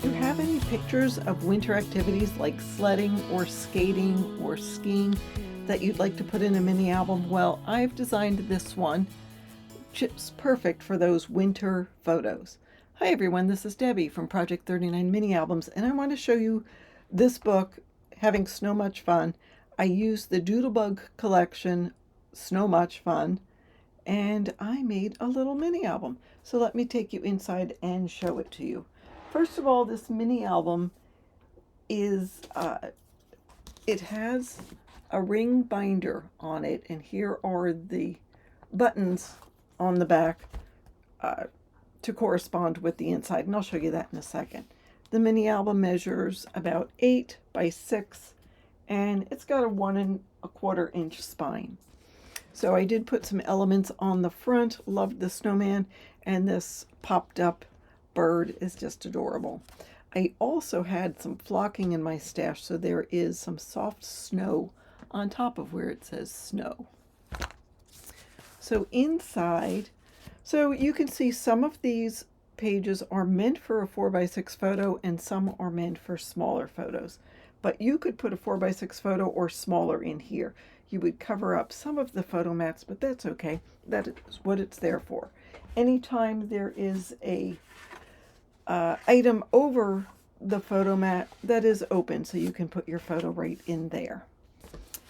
Do you have any pictures of winter activities like sledding or skating or skiing that you'd like to put in a mini album? Well, I've designed this one. It's perfect for those winter photos. Hi everyone, this is Debbie from Project 39 Mini Albums, and I want to show you this book, Having Snow Much Fun. I used the Doodlebug Collection, Snow Much Fun, and I made a little mini album. So let me take you inside and show it to you. First of all, this mini album is, it has a ring binder on it, and here are the buttons on the back to correspond with the inside, and I'll show you that in a second. The mini album measures about 8 by 6, and it's got a 1¼ inch spine. So I did put some elements on the front. Loved the snowman, and this popped up bird is just adorable. I also had some flocking in my stash, so there is some soft snow on top of where it says snow. So inside, so you can see some of these pages are meant for a 4x6 photo and some are meant for smaller photos. But you could put a 4x6 photo or smaller in here. You would cover up some of the photo mats, but that's okay. That is what it's there for. Anytime there is a item over the photo mat, that is open, so you can put your photo right in there.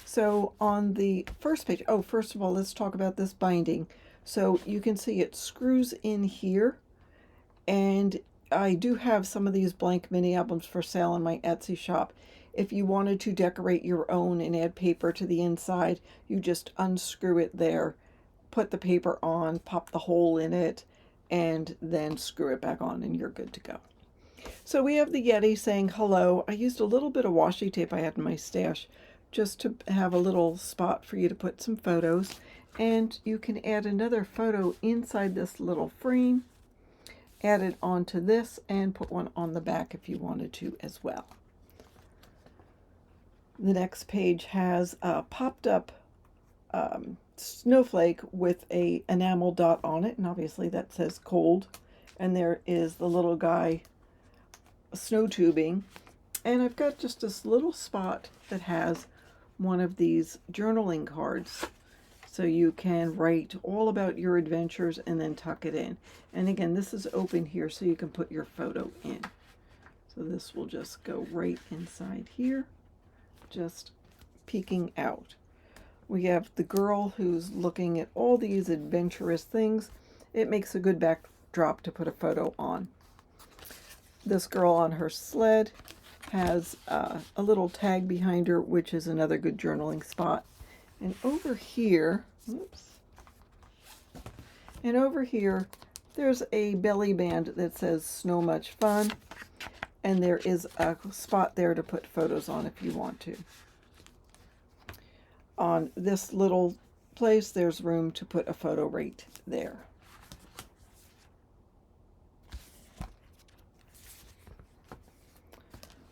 So on the first page, oh, first of all, let's talk about this binding. So you can see it screws in here, and I do have some of these blank mini albums for sale in my Etsy shop. If you wanted to decorate your own and add paper to the inside, you just unscrew it there, put the paper on, pop the hole in it, and then screw it back on, and you're good to go. So we have the Yeti saying hello. I used a little bit of washi tape I had in my stash just to have a little spot for you to put some photos, and you can add another photo inside this little frame, add it onto this, and put one on the back if you wanted to as well. The next page has a popped up snowflake with a enamel dot on it, and obviously that says cold. And there is the little guy snow tubing. And I've got just this little spot that has one of these journaling cards. So you can write all about your adventures and then tuck it in. And again, this is open here so you can put your photo in. So this will just go right inside here, just peeking out. We have the girl who's looking at all these adventurous things. It makes a good backdrop to put a photo on. This girl on her sled has a little tag behind her, which is another good journaling spot. And over here, there's a belly band that says Snow Much Fun. And there is a spot there to put photos on if you want to. On this little place, there's room to put a photo right there.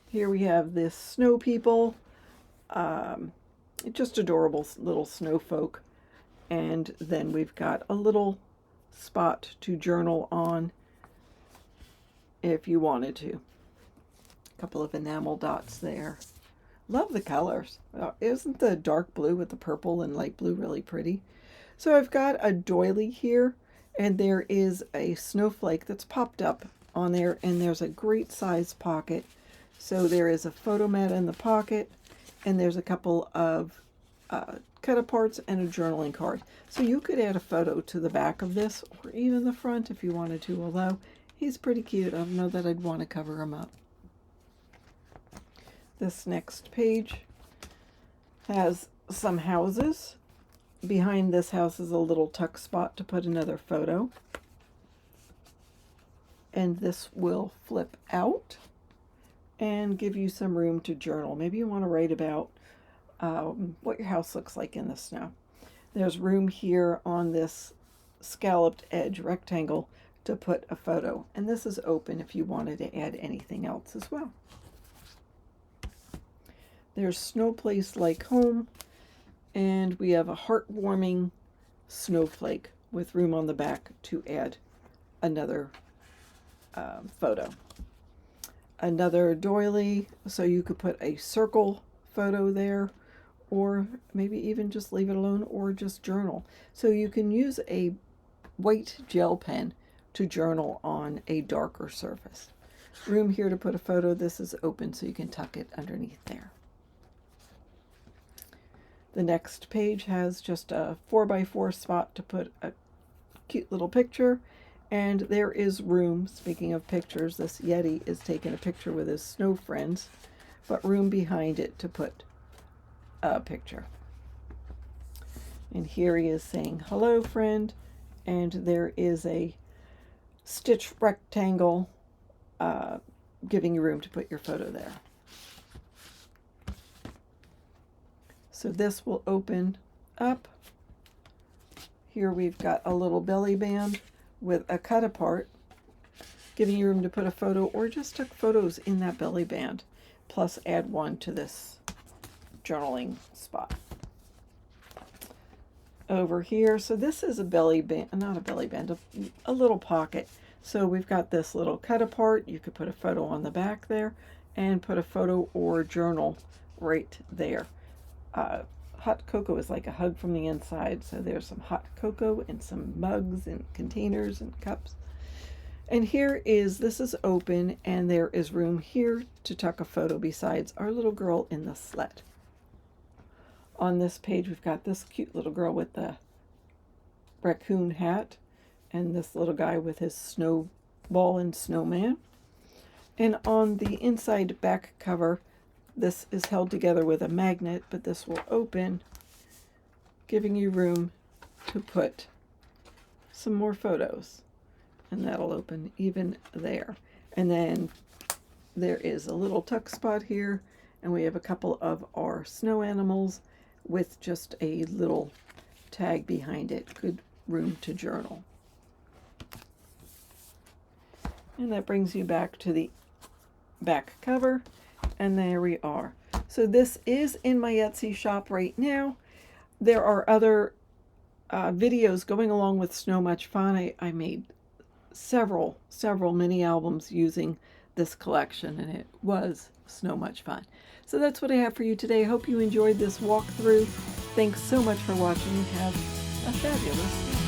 Here we have this snow people. Just adorable little snow folk. And then we've got a little spot to journal on if you wanted to. Couple of enamel dots there. Love the colors. Isn't the dark blue with the purple and light blue really pretty? So I've got a doily here, and there is a snowflake that's popped up on there, and there's a great size pocket. So there is a photo mat in the pocket, and there's a couple of cut-aparts and a journaling card. So you could add a photo to the back of this, or even the front if you wanted to, although he's pretty cute. I don't know that I'd want to cover him up. This next page has some houses. Behind this house is a little tuck spot to put another photo. And this will flip out and give you some room to journal. Maybe you want to write about what your house looks like in the snow. There's room here on this scalloped edge rectangle to put a photo. And this is open if you wanted to add anything else as well. There's Snow Place Like Home, and we have a heartwarming snowflake with room on the back to add another photo. another doily, so you could put a circle photo there, or maybe even just leave it alone, or just journal. So you can use a white gel pen to journal on a darker surface. Room here to put a photo. This is open, so you can tuck it underneath there. The next page has just a 4x4 spot to put a cute little picture. And there is room, speaking of pictures, this Yeti is taking a picture with his snow friends, but room behind it to put a picture. And here he is saying, hello, friend. And there is a stitch rectangle giving you room to put your photo there. So this will open up. Here we've got a little belly band with a cut apart, giving you room to put a photo, or just tuck photos in that belly band, plus add one to this journaling spot. Over here, so this is a belly band, not a belly band, a little pocket. So we've got this little cut apart. You could put a photo on the back there and put a photo or journal right there. Hot cocoa is like a hug from the inside, so there's some hot cocoa and some mugs and containers and cups. And here is, this is open, and there is room here to tuck a photo besides our little girl in the sled. On this page, we've got this cute little girl with the raccoon hat, and this little guy with his snowball and snowman. And on the inside back cover, this is held together with a magnet, but this will open, giving you room to put some more photos. And that'll open even there. And then there is a little tuck spot here, and we have a couple of our snow animals with just a little tag behind it. Good room to journal. And that brings you back to the back cover. And there we are. So this is in my Etsy shop right now. There are other videos going along with Snow Much Fun. I made several mini albums using this collection, and it was so much fun. So that's what I have for you today. I hope you enjoyed this walkthrough. Thanks so much for watching, and have a fabulous day.